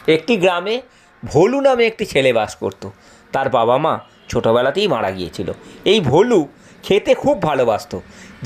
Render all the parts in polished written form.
একটি গ্রামে ভোলু নামে একটি ছেলে বাস করত। তার বাবা মা ছোটোবেলাতেই মারা গিয়েছিল। এই ভোলু খেতে খুব ভালোবাসত।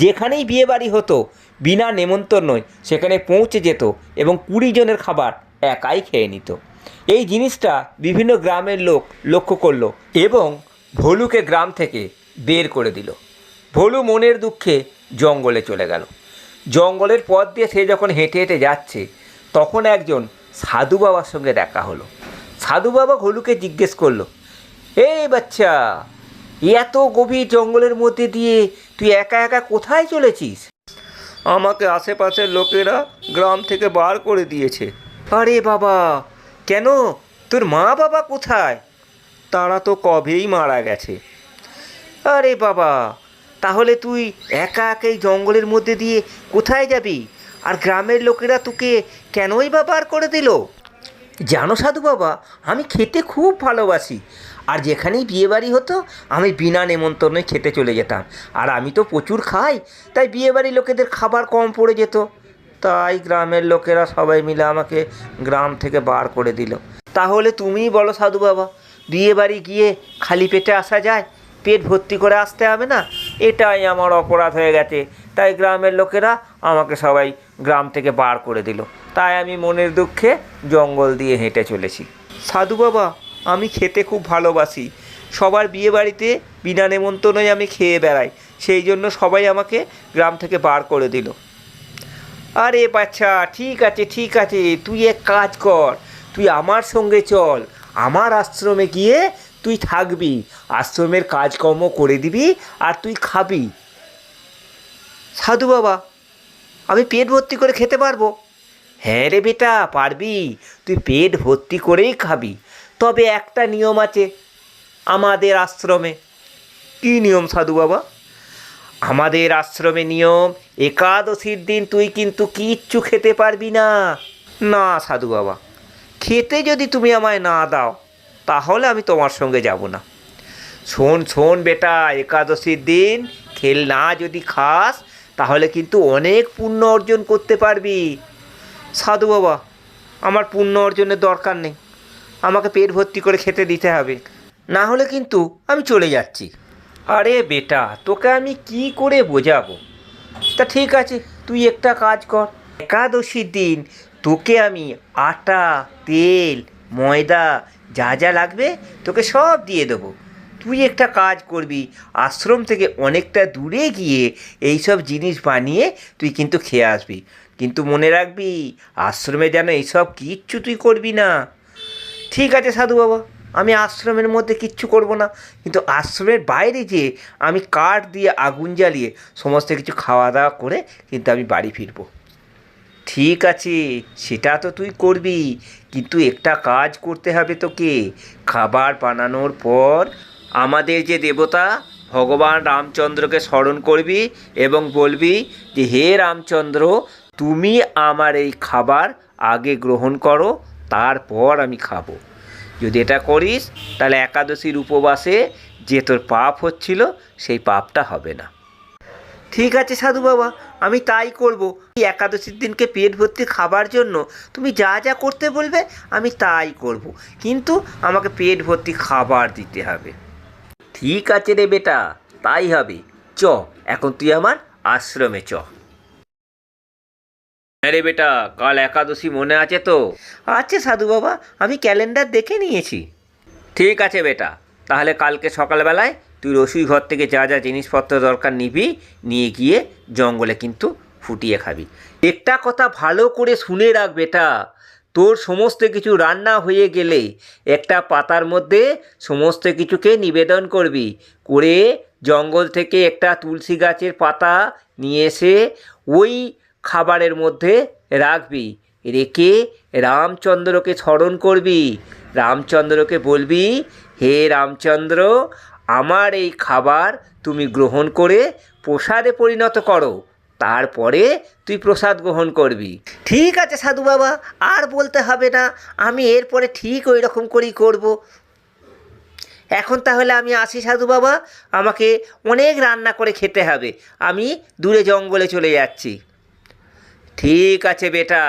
যেখানেই বিয়েবাড়ি হতো বিনা নেমন্তন্নই সেখানে পৌঁছে যেত এবং 20 জনের খাবার একাই খেয়ে নিত। এই জিনিসটা বিভিন্ন গ্রামের লোক লক্ষ্য করলো এবং ভোলুকে গ্রাম থেকে বের করে দিল। ভোলু মনের দুঃখে জঙ্গলে চলে গেল। জঙ্গলের পথ দিয়ে সে যখন হেঁটে হেঁটে যাচ্ছে তখন একজন সাধু বাবার সঙ্গে দেখা হলো। সাধু বাবা ভোলুকে জিজ্ঞেস করলো, এই বাচ্চা, এত গভীর জঙ্গলের মধ্যে দিয়ে তুই একা একা কোথায় চলেছিস? আমাকে আশেপাশের লোকেরা গ্রাম থেকে বার করে দিয়েছে। আরে বাবা, কেন? তোর মা বাবা কোথায়? তারা তো কবেই মারা গেছে। আরে বাবা, তাহলে তুই একা একা এই জঙ্গলের মধ্যে দিয়ে কোথায় যাবি? আর গ্রামের লোকেরা তোকে কেনই বা বার করে দিল? জানো সাধু বাবা, আমি খেতে খুব ভালোবাসি, আর যেখানেই বিয়েবাড়ি হতো আমি বিনা নেমন্তন্নই খেতে চলে যেতাম। আর আমি তো প্রচুর খাই, তাই বিয়েবাড়ি লোকেদের খাবার কম পড়ে যেত। তাই গ্রামের লোকেরা সবাই মিলে আমাকে গ্রাম থেকে বার করে দিল। তাহলে তুমিই বলো সাধু বাবা, বিয়েবাড়ি গিয়ে খালি পেটে আসা যায়? পেট ভর্তি করে আসতে হবে না? এটাই আমার অপরাধ হয়ে গেছে, তাই গ্রামের লোকেরা আমাকে সবাই গ্রাম থেকে বার করে দিল। তাই আমি মনের দুঃখে জঙ্গল দিয়ে হেঁটে চলেছি। সাধু বাবা, আমি খেতে খুব ভালোবাসি। সবার বিয়েবাড়িতে বিনা নেমন্তন্নই আমি খেয়ে বেড়াই, সেই জন্য সবাই আমাকে গ্রাম থেকে বার করে দিল। আরে বাচ্চা, ঠিক আছে ঠিক আছে, তুই এক কাজ কর, তুই আমার সঙ্গে চল। আমার আশ্রমে গিয়ে তুই থাকবি, আশ্রমের কাজকর্ম করে দিবি আর তুই খাবি। সাধু বাবা, আমি পেট ভর্তি করে খেতে পারবো? হ্যাঁ রে বেটা, পারবি। তুই পেট ভর্তি করেই খাবি, তবে একটা নিয়ম আছে আমাদের আশ্রমে। কী নিয়ম সাধু বাবা? আমাদের আশ্রমে নিয়ম, একাদশীর দিন তুই কিন্তু কিচ্ছু খেতে পারবি না। না সাধু বাবা, খেতে যদি তুমি আমায় না দাও তাহলে আমি তোমার সঙ্গে যাব না। শোন শোন বেটা, একাদশীর দিন না যদি খাস তাহলে কিন্তু অনেক পুণ্য অর্জন করতে পারবি। সাধু বাবা, আমার পুণ্য অর্জনের দরকার নেই, আমাকে পেট ভর্তি করে খেতে দিতে হবে, না হলে কিন্তু আমি চলে যাচ্ছি। আরে বেটা, তোকে আমি কি করে বোঝাবো? তা ঠিক আছে, তুই একটা কাজ কর, একাদশীর দিন তোকে আমি আটা, তেল, ময়দা যা যা লাগবে তোকে সব দিয়ে দেবো। তুই একটা কাজ করবি, আশ্রম থেকে অনেকটা দূরে গিয়ে এইসব জিনিস বানিয়ে তুই কিন্তু খেয়ে আসবি। কিন্তু মনে রাখবি, আশ্রমে যেন এইসব কিচ্ছু তুই করবি না। ঠিক আছে সাধু বাবা, আমি আশ্রমের মধ্যে কিচ্ছু করব না, কিন্তু আশ্রমের বাইরে যেয়ে আমি কাঠ দিয়ে আগুন জ্বালিয়ে সমস্ত কিছু খাওয়া দাওয়া করে কিন্তু আমি বাড়ি ফিরবো। ঠিক আছে, সেটা তো তুই করবি, কিন্তু একটা কাজ করতে হবে তোকে। খাবার বানানোর পর আমাদের যে দেবতা ভগবান রামচন্দ্রকে স্মরণ করবি এবং বলবি যে, হে রামচন্দ্র, তুমি আমার এই খাবার আগে গ্রহণ করো, তারপর আমি খাবো। যদি এটা করিস তাহলে একাদশীর উপবাসে যে তোর পাপ হচ্ছিল সেই পাপটা হবে না। ঠিক আছে সাধু বাবা, আমি তাই করব। একাদশীর দিনকে পেট ভর্তি খাবার জন্য তুমি যা যা করতে বলবে আমি তাই করব, কিন্তু আমাকে পেট ভর্তি খাবার দিতে হবে। ঠিক আছে রে বেটা, তাই হবে। চ, এখন তুই আমার আশ্রমে চ। হ্যাঁ রে বেটা, কাল একাদশী মনে আছে তো? আচ্ছা সাধু বাবা, আমি ক্যালেন্ডার দেখে নিয়েছি। ঠিক আছে বেটা, তাহলে কালকে সকালবেলায় তুই রসুই ঘর থেকে যা যা জিনিসপত্র দরকার নিবি, নিয়ে গিয়ে জঙ্গলে কিন্তু ফুটিয়ে খাবি। একটা কথা ভালো করে শুনে রাখ বেটা, তোর সমস্ত কিছু রান্না হয়ে গেলে একটা পাতার মধ্যে সমস্ত কিছুকে নিবেদন করবি, করে জঙ্গল থেকে একটা তুলসী গাছের পাতা নিয়ে এসে ওই খাবারের মধ্যে রাখবি। রেখে রামচন্দ্রকে স্মরণ করবি, রামচন্দ্রকে বলবি, হে রামচন্দ্র, আমার এই খাবার তুমি গ্রহণ করে প্রসাদে পরিণত করো, তারপরে তুই প্রসাদ গ্রহণ করবি। ঠিক আছে সাধু বাবা, আর বলতে হবে না, আমি এরপরে ঠিক ওই রকম করেই করব। এখন তাহলে আমি আসি সাধু বাবা, আমাকে অনেক রান্না করে খেতে হবে, আমি দূরে জঙ্গলে চলে যাচ্ছি। ঠিক আছে বেটা,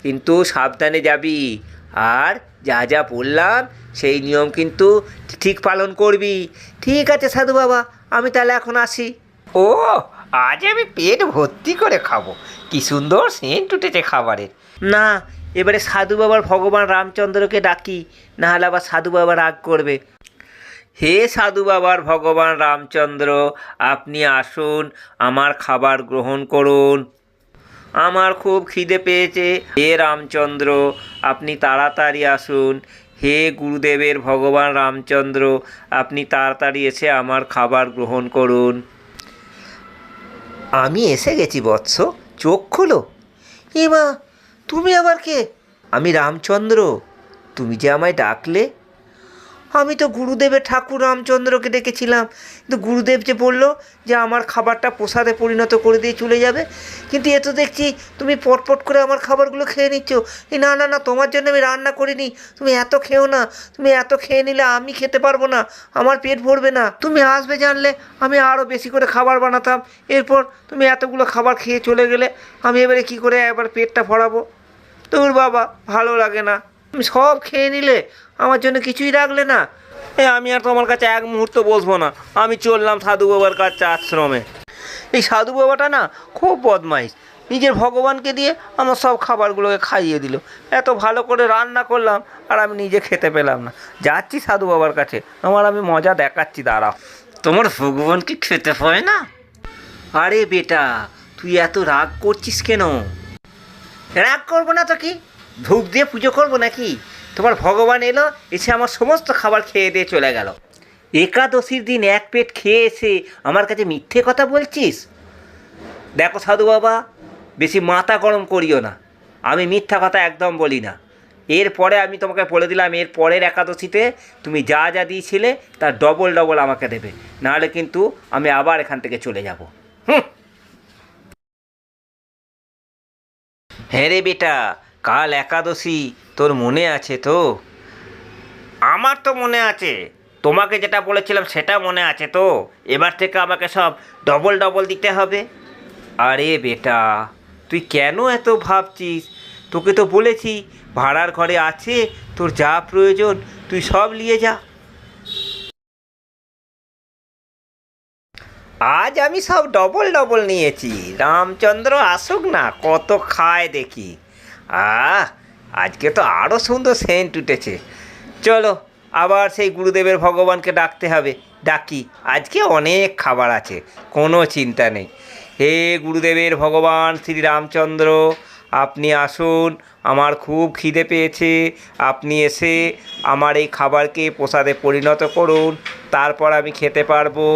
কিন্তু সাবধানে যাবি, আর যা যা বললাম সেই নিয়ম কিন্তু ঠিক পালন করবি। ঠিক আছে সাধু বাবা, আমি তাহলে এখন আসি। ও, আজ আমি পেট ভর্তি করে খাবো। কি সুন্দর সেন্ট উঠেছে খাবারের। না, এবারে সাধু বাবার ভগবান রামচন্দ্রকে ডাকি, না হলে আবার সাধু বাবা রাগ করবে। হে সাধু বাবার ভগবান রামচন্দ্র, আপনি আসুন, আমার খাবার গ্রহণ করুন। আমার খুব খিদে পেয়েছে। হে রামচন্দ্র, আপনি তাড়াতাড়ি আসুন। হে গুরুদেবের ভগবান রামচন্দ্র, আপনি তাড়াতাড়ি এসে আমার খাবার গ্রহণ করুন। আমি এসে গেছি বৎস, চোখ খোলো। মা, তুমি আবার কে? আমি রামচন্দ্র, তুমি যে আমায় ডাকলে। আমি তো গুরুদেবের ঠাকুর রামচন্দ্রকে ডেকেছিলাম, কিন্তু গুরুদেব যে বললো যে আমার খাবারটা প্রসাদে পরিণত করে দিয়ে চলে যাবে। কিন্তু এ তো দেখছি তুমি পটপট করে আমার খাবারগুলো খেয়ে নিচ্ছ। না না না, তোমার জন্য আমি রান্না করিনি। তুমি এত খেও না, তুমি এত খেয়ে নিলে আমি খেতে পারবো না, আমার পেট ভরবে না। তুমি আসবে জানলে আমি আরও বেশি করে খাবার বানাতাম। এরপর তুমি এতগুলো খাবার খেয়ে চলে গেলে আমি এবারে কী করে একবার পেটটা ভরাবো? তোর বাবা, ভালো লাগে না। তুমি সব খেয়ে নিলে, আমার জন্য কিছুই রাখলে না। আমি আর তোমার কাছে এক মুহূর্ত বসবো না। আমি চললাম সাধু বাবার কাছে আশ্রমে। এই সাধু বাবাটা না খুব বদমাইশ। নিজের ভগবানকে দিয়ে আমার সব খাবারগুলোকে খাইয়ে দিল। এত ভালো করে রান্না করলাম আর আমি নিজে খেতে পেলাম না। যাচ্ছি সাধু বাবার কাছে, আমি মজা দেখাচ্ছি, দাঁড়াও। তোমার ভগবানকে খেতে পায় না? আরে বেটা, তুই এত রাগ করছিস কেন? রাগ করবো না তো কি, ধূপ দিয়ে পুজো করবো নাকি? তোমার ভগবান এলো, এসে আমার সমস্ত খাবার খেয়ে দিয়ে চলে গেল। একাদশীর দিন এক পেট খেয়ে এসে আমার কাছে মিথ্যে কথা বলছিস? দেখো সাধু বাবা, বেশি মাথা গরম করিও না। আমি মিথ্যা কথা একদম বলি না। এরপরে আমি তোমাকে বলে দিলাম, এর পরের একাদশীতে তুমি যা যা দিয়েছিলে তার ডবল ডবল আমাকে দেবে, নাহলে কিন্তু আমি আবার এখান থেকে চলে যাব। হ্যাঁ রে বেটা, কাল একাদশী, তোর মনে আছে তো? আমার তো মনে আছে, তোমাকে যেটা বলেছিলাম সেটা মনে আছে তো। এবার থেকে আমাকে সব ডবল ডবল দিতে হবে। আরে বেটা, তুই কেন এত ভাবছিস? তোকে তো বলেছি ভাড়ার ঘরে আছে, তোর যা প্রয়োজন তুই সব নিয়ে যা। আজ আমি সব ডবল ডবল নিয়েছি। রামচন্দ্র আসুক না, কত খায় দেখি। আজকে তো আরও সুন্দর সেন্ট উঠেছে। চলো আবার সেই গুরুদেবের ভগবানকে ডাকতে হবে। ডাকি, আজকে অনেক খাবার আছে, কোনো চিন্তা নেই। হে গুরুদেবের ভগবান শ্রী রামচন্দ্র, আপনি আসুন, আমার খুব খিদে পেয়েছে। আপনি এসে আমার এই খাবারকে প্রসাদে পরিণত করুন, তারপর আমি খেতে পারবো।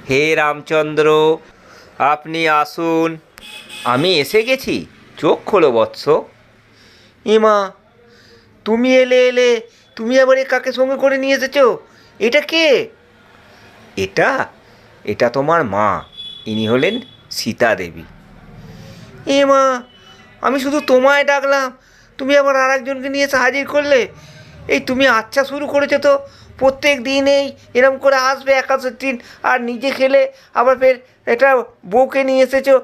হে রামচন্দ্র, আপনি আসুন। আমি এসে গেছি, চোখ খোলো বৎস। মা, তুমি এলে, তুমি আবার এ কাকে সঙ্গে করে নিয়ে এসেছো? এটা কে? এটা এটা তোমার মা, ইনি হলেন সীতা দেবী। মা, আমি শুধু তোমায় ডাকলাম, তুমি আবার আর একজনকে নিয়ে এসে হাজির করলে। এই তুমি আচ্ছা শুরু করেছো তো, প্রত্যেক দিনেই এরম করে আসবে একাদশীর দিন, আর নিজে খেলে আবার ফের এটা বউকে নিয়ে এসেছো।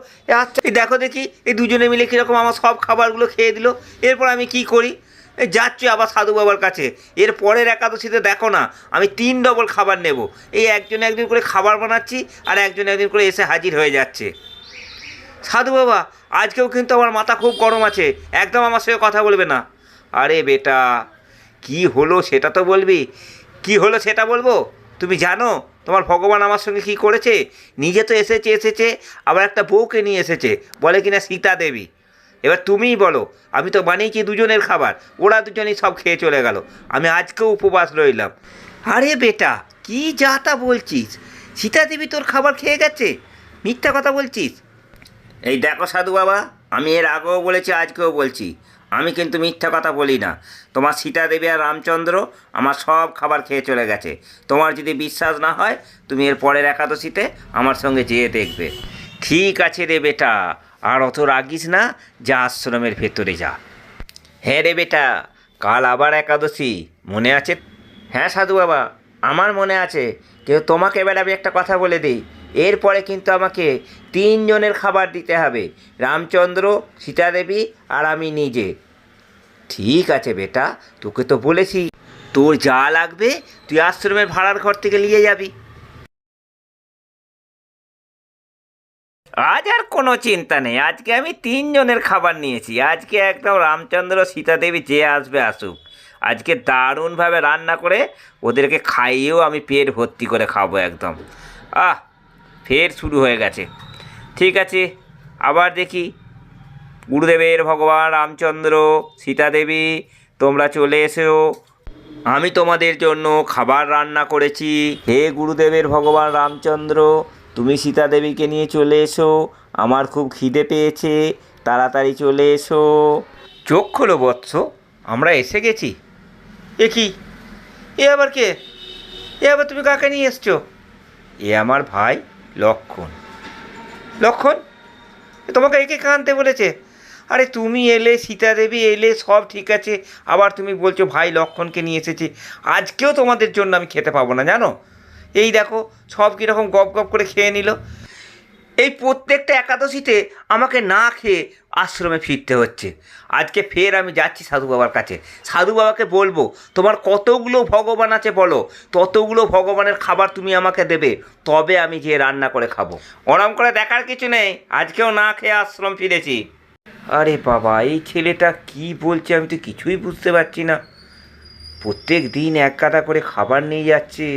আচ্ছা, এই দেখো দেখি, এই দুজনে মিলে কীরকম আমার সব খাবারগুলো খেয়ে দিল। এরপর আমি কি করি? যাচ্ছি আবার সাধু বাবার কাছে। এর পরের একাদশীতে দেখো না, আমি 3 ডবল খাবার নেব। এই একজন একজন করে খাবার বানাচ্ছি, আর একজন একজন করে এসে হাজির হয়ে যাচ্ছে। সাধু বাবা, আজকেও কিন্তু আমার মাথা খুব গরম আছে, একদম আমার সঙ্গে কথা বলবে না। আরে বেটা, কি হলো সেটা তো বলবি। কি হলো সেটা বলবো? তুমি জানো তোমার ভগবান আমার সঙ্গে কি করেছে? নিজে তো এসেছে, আবার একটা বউকে নিয়ে এসেছে, বলে কিনা সীতা দেবী। এবার তুমিই বলো, আমি তো বানিয়েছি দুজনের খাবার, ওরা দুজনেই সব খেয়ে চলে গেল, আমি আজকেও উপবাস রইলাম। আরে বেটা, কি যা তা বলছিস? সীতা দেবী তোর খাবার খেয়ে গেছে? মিথ্যা কথা বলছিস। এই দেখো সাধু বাবা, আমি এর আগেও বলেছি, আজকেও বলছি, আমি কিন্তু মিথ্যা কথা বলি না। তোমার সীতা দেবী আর রামচন্দ্র আমার সব খাবার খেয়ে চলে গেছে। তোমার যদি বিশ্বাস না হয়, তুমি এর পরের একাদশীতে আমার সঙ্গে যেয়ে দেখবে। ঠিক আছে রে বেটা, আর অত রাগিস না, যা আশ্রমের ভেতরে যা। হ্যাঁ রে বেটা, কাল আবার একাদশী, মনে আছে? হ্যাঁ সাধু বাবা, আমার মনে আছে। কিন্তু তোমাকে এবার আমি একটা কথা বলে দিই, এরপরে কিন্তু আমাকে 3 জনের খাবার দিতে হবে, রামচন্দ্র, সীতা দেবী আর আমি নিজে। ঠিক আছে বেটা, তোকে তো বলেছি তোর যা লাগবে তুই আশ্রমের ভাড়ার ঘর থেকে নিয়ে যাবি। আজ আর কোনো চিন্তা নেই, আজকে আমি 3 জনের খাবার নিয়েছি। আজকে একদম রামচন্দ্র সীতা দেবী যে আসবে আসুক, আজকে দারুণভাবে রান্না করে ওদেরকে খাইয়েও আমি পেট ভর্তি করে খাবো একদম। আহ, ফের শুরু হয়ে গেছে। ঠিক আছে, আবার দেখি। গুরুদেবের ভগবান রামচন্দ্র, সীতা দেবী, তোমরা চলে এসো, আমি তোমাদের জন্য খাবার রান্না করেছি। হে গুরুদেবের ভগবান রামচন্দ্র, তুমি সীতা দেবীকে নিয়ে চলে এসো, আমার খুব খিদে পেয়েছে, তাড়াতাড়ি চলে এসো। চোখ খোলো বৎস, আমরা এসে গেছি। এ কি, এ আবার কে? এ আবার তুমি কাকে নিয়ে এসছো? এ আমার ভাই লক্ষণ। লক্ষণ, তোমাকে একে কানতে বলেছে? আরে তুমি এলে, সীতা দেবী এলে, সব ঠিক আছে, আবার তুমি বলছো ভাই লক্ষণকে নিয়ে এসেছি। আজকেও তোমাদের জন্য আমি খেতে পাবো না জানো। এই দেখো সব কীরকম গপ গপ করে খেয়ে নিল। এই প্রত্যেকটা একাদশীতে আমাকে না খেয়ে আশ্রমে ফিরতে হচ্ছে। আজকে ফের আমি যাচ্ছি সাধু বাবার কাছে। সাধু বাবাকে বলবো তোমার কতগুলো ভগবান আছে বলো, ততগুলো ভগবানের খাবার তুমি আমাকে দেবে, তবে আমি গিয়ে রান্না করে খাবো। ওরম করে দেখার কিছু নেই, আজকেও না খেয়ে আশ্রম ফিরেছি। আরে বাবা, এই ছেলেটা কি বলছে আমি তো কিছুই বুঝতে পারছি না। প্রত্যেক দিন এক গাদা করে খাবার নিয়ে যাচ্ছে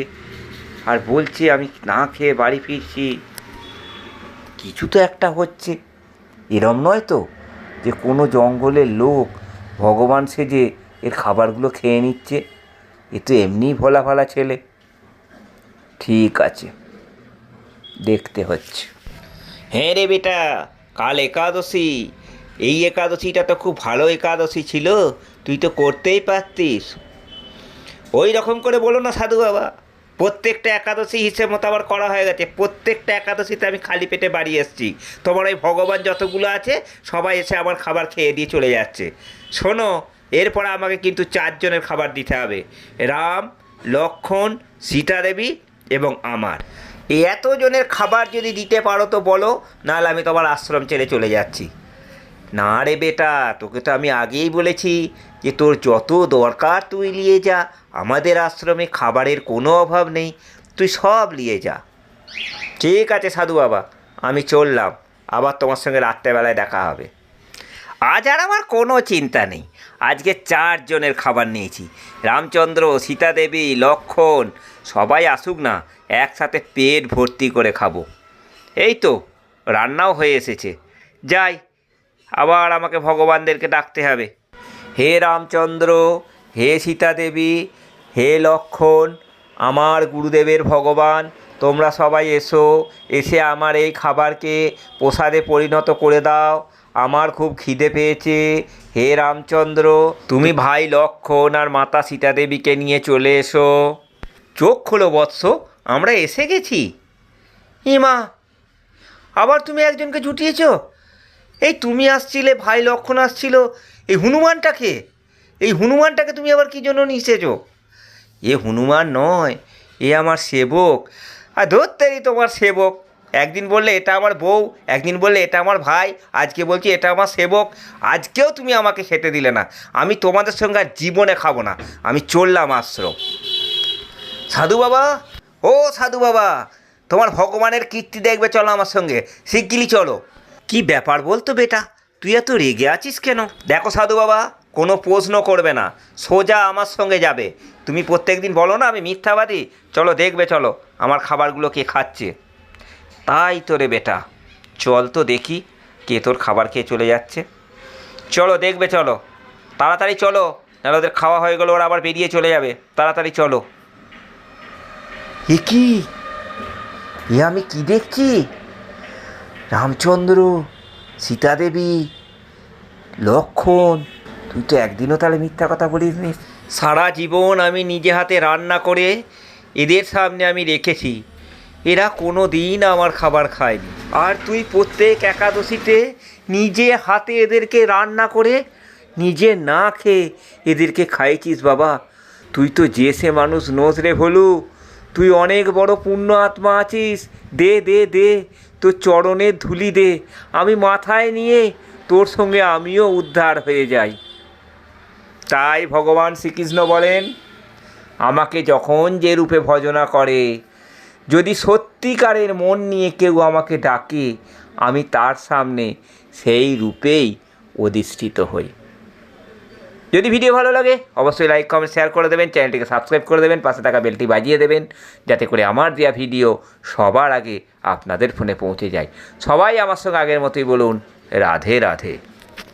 আর বলছে আমি না খেয়ে বাড়ি ফিরছি। কিছু তো একটা হচ্ছে। এরম নয় তো যে কোনো জঙ্গলের লোক ভগবান সেজে এর খাবারগুলো খেয়ে নিচ্ছে। এ তো এমনিই ভোলা ভালা ছেলে। ঠিক আছে, দেখতে হচ্ছে। হ্যাঁ রে বেটা, কাল একাদশী। এই একাদশীটা তো খুব ভালো একাদশী ছিল, তুই তো করতেই পারতিস। ওই রকম করে বলো না সাধু বাবা, প্রত্যেকটা একাদশী হিসেব মতো আবার করা হয়ে গেছে। প্রত্যেকটা একাদশীতে আমি খালি পেটে বাড়ি এসেছি। তোমার ওই ভগবান যতগুলো আছে সবাই এসে আমার খাবার খেয়ে দিয়ে চলে যাচ্ছে। শোনো, এরপরে আমাকে কিন্তু 4 জনের খাবার দিতে হবে, রাম, লক্ষণ, সীতা দেবী এবং আমার। এই এতজনের খাবার যদি দিতে পারো তো বলো, নাহলে আমি তোমার আশ্রম ছেড়ে চলে যাচ্ছি। না রে বেটা, তোকে তো আমি আগেই বলেছি যে তোর যত দরকার তুই নিয়ে যা, আমাদের আশ্রমে খাবারের কোনো অভাব নেই, তুই সব নিয়ে যা। ঠিক আছে সাধু বাবা, আমি চললাম, আবার তোমার সঙ্গে রাত্রেবেলায় দেখা হবে। আজ আর আমার কোনো চিন্তা নেই, আজকে 4 জনের খাবার নিয়েছি। রামচন্দ্র, সীতা দেবী, লক্ষণ সবাই আসুক না, একসাথে পেট ভর্তি করে খাবো। এই তো রান্নাও হয়ে এসেছে, যাই, আবার আমাকে ভগবানদেরকে ডাকতে হবে। হে রামচন্দ্র, হে সীতা দেবী, হে লক্ষণ, আমার গুরুদেবের ভগবান, তোমরা সবাই এসো, এসে আমার এই খাবারকে প্রসাদে পরিণত করে দাও। আমার খুব খিদে পেয়েছে। হে রামচন্দ্র, তুমি ভাই লক্ষণ আর মাতা সীতা দেবীকে নিয়ে চলে এসো। চোখ খোলো বৎস, আমরা এসে গেছি। মা, আবার তুমি একজনকে জুটিয়েছ? এই তুমি আসছিলে, ভাই লক্ষণ আসছিল, এই হনুমানটাকে, এই হনুমানটাকে তুমি আবার কী জন্য নিয়ে এসেছো? এ হনুমান নয়, এ আমার সেবক। আর ধরতেই তোমার সেবক, একদিন বললে এটা আমার বউ, একদিন বললে এটা আমার ভাই, আজকে বলছি এটা আমার সেবক। আজকেও তুমি আমাকে খেতে দিলে না, আমি তোমাদের সঙ্গে আর জীবনে খাবো না, আমি চললাম আশ্রম। সাধু বাবা, ও সাধু বাবা, তোমার ভগবানের কীর্তি দেখবে, চলো আমার সঙ্গে, শিগগিরই চলো। কি ব্যাপার বলতো বেটা, তুই এত রেগে আছিস কেন? দেখো সাধু বাবা, কোনো প্রশ্ন করবে না, সোজা আমার সঙ্গে যাবে। তুমি প্রত্যেক দিন বলো না আমি মিথ্যাবাদী, চলো দেখবে, চলো আমার খাবারগুলো কে খাচ্ছে। তাই তো রে বেটা, চল তো দেখি কে তোর খাবার খেয়ে চলে যাচ্ছে। চলো দেখবে, চলো তাড়াতাড়ি চলো, নাহলে ওদের খাওয়া হয়ে গেলো, ওরা আবার বেরিয়ে চলে যাবে, তাড়াতাড়ি চলো। এ কি, এ আমি কি দেখছি? রামচন্দ্র, সীতা দেবী, লক্ষণ, তুই তো একদিনও তাহলে মিথ্যা কথা বলিস নি। সারা জীবন আমি নিজে হাতে রান্না করে এদের সামনে আমি রেখেছি, এরা কোনো দিন আমার খাবার খায়নি। আর তুই প্রত্যেক একাদশীতে নিজে হাতে এদেরকে রান্না করে নিজে না খেয়ে এদেরকে খাইছিস বাবা। তুই তো যে সে মানুষ নোস রে ভোলু, তুই অনেক বড় পুণ্য আত্মা আছিস। দে দে দে, তোর চরণের ধুলি দে, আমি মাথায় নিয়ে তোর সঙ্গে আমিও উদ্ধার হয়ে যাই। তাই ভগবান শ্রীকৃষ্ণ বলেন, আমাকে যখন যে রূপে ভজনা করে, যদি সত্যিকারের মন নিয়ে কেউ আমাকে ডাকে, আমি তার সামনে সেই রূপেই অধিষ্ঠিত হই। যদি ভিডিও ভালো লাগে অবশ্যই লাইক কমেন্ট শেয়ার করে দেবেন, চ্যানেলটিকে সাবস্ক্রাইব করে দেবেন, পাশে থাকা বেলটি বাজিয়ে দেবেন, যাতে করে আমার দেওয়া ভিডিও সবার আগে আপনাদের ফোনে পৌঁছে যায়। সবাই আমার সঙ্গে আগের মতোই বলুন, রাধে রাধে।